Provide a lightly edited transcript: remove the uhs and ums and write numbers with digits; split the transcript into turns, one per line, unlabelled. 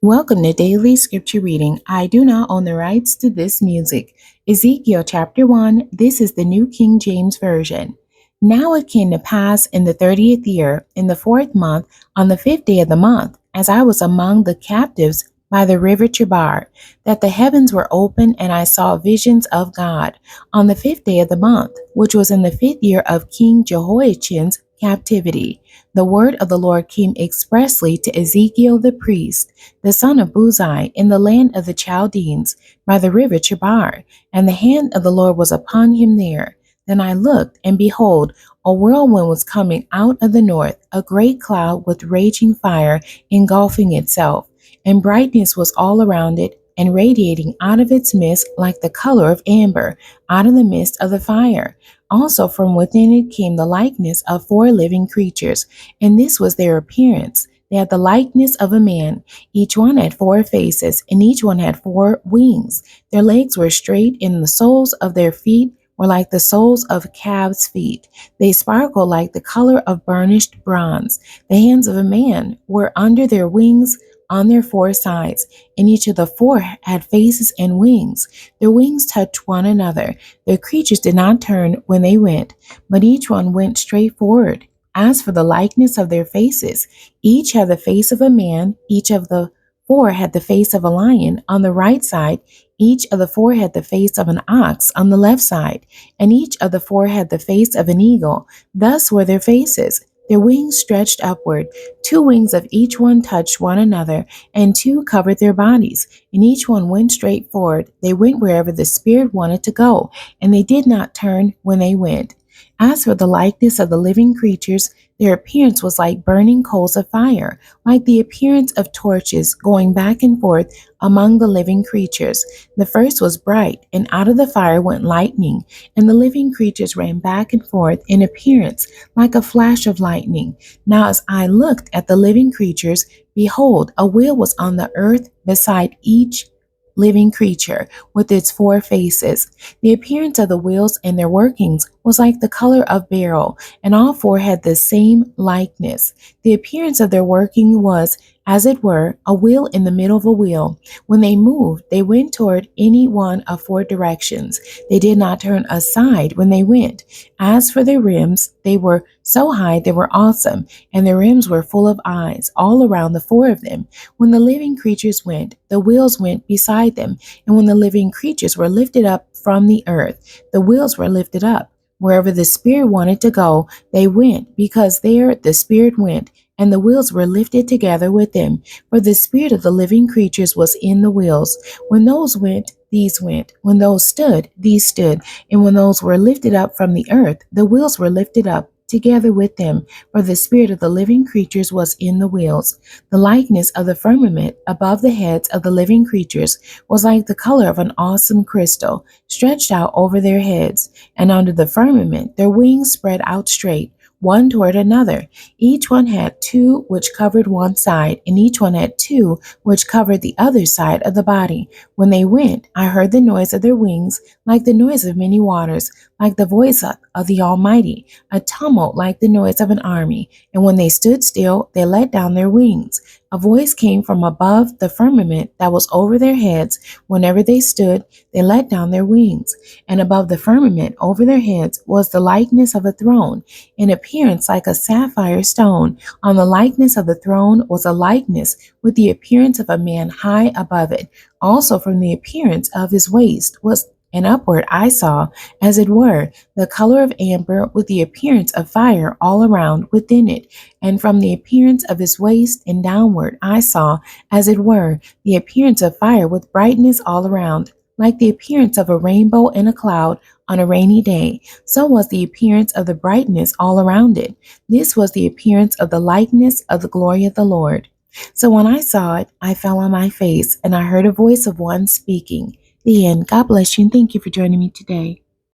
Welcome to Daily Scripture Reading. I do not own the rights to this music. Ezekiel chapter 1, this is the New King James Version. Now it came to pass in the 30th year, in the 4th month, on the 5th day of the month, as I was among the captives by the river Chebar, that the heavens were open, and I saw visions of God. On the 5th day of the month, which was in the 5th year of King Jehoiachin's captivity, the word of the Lord came expressly to Ezekiel the priest, the son of Buzi, in the land of the Chaldeans, by the river Chebar, and the hand of the Lord was upon him there. Then I looked, and behold, a whirlwind was coming out of the north, a great cloud with raging fire engulfing itself, and brightness was all around it, and radiating out of its midst like the color of amber, out of the midst of the fire. Also from within it came the likeness of 4 living creatures, and this was their appearance. They had the likeness of a man. Each one had 4 faces, and each one had 4 wings. Their legs were straight, and the soles of their feet were like the soles of calves' feet. They sparkled like the color of burnished bronze. The hands of a man were under their wings on their 4 sides, and each of the 4 had faces and wings. Their wings touched one another. Their creatures did not turn when they went, but each one went straight forward. As for the likeness of their faces, each had the face of a man, each of the 4 had the face of a lion on the right side, each of the 4 had the face of an ox on the left side, and each of the 4 had the face of an eagle. Thus were their faces. Their wings stretched upward. 2 wings of each one touched one another, and 2 covered their bodies, and each one went straight forward. They went wherever the Spirit wanted to go, and they did not turn when they went. As for the likeness of the living creatures, their appearance was like burning coals of fire, like the appearance of torches going back and forth among the living creatures. The first was bright, and out of the fire went lightning, and the living creatures ran back and forth in appearance like a flash of lightning. Now as I looked at the living creatures, behold, a wheel was on the earth beside each living creature with its 4 faces. The appearance of the wheels and their workings was like the color of beryl, and all 4 had the same likeness. The appearance of their working was, as it were, a wheel in the middle of a wheel. When they moved, they went toward any one of 4 directions. They did not turn aside when they went. As for their rims, they were so high they were awesome, and their rims were full of eyes all around the 4 of them. When the living creatures went, the wheels went beside them, and when the living creatures were lifted up from the earth, the wheels were lifted up. Wherever the Spirit wanted to go, they went, because there the Spirit went, and the wheels were lifted together with them. For the spirit of the living creatures was in the wheels. When those went, these went. When those stood, these stood. And when those were lifted up from the earth, the wheels were lifted up together with them. For the spirit of the living creatures was in the wheels. The likeness of the firmament above the heads of the living creatures was like the color of an awesome crystal, stretched out over their heads. And under the firmament their wings spread out straight, one toward another. Each one had 2 which covered one side, and each one had 2 which covered the other side of the body. When they went, I heard the noise of their wings, like the noise of many waters, like the voice of the Almighty, a tumult like the noise of an army. And when they stood still, they let down their wings. A voice came from above the firmament that was over their heads. Whenever they stood, they let down their wings. And above the firmament over their heads was the likeness of a throne, in appearance like a sapphire stone. On the likeness of the throne was a likeness with the appearance of a man high above it. Also from the appearance of his waist was and upward I saw, as it were, the color of amber with the appearance of fire all around within it. And from the appearance of his waist and downward I saw, as it were, the appearance of fire with brightness all around, like the appearance of a rainbow in a cloud on a rainy day. So was the appearance of the brightness all around it. This was the appearance of the likeness of the glory of the Lord. So when I saw it, I fell on my face, and I heard a voice of one speaking. The end. God bless you, and thank you for joining me today.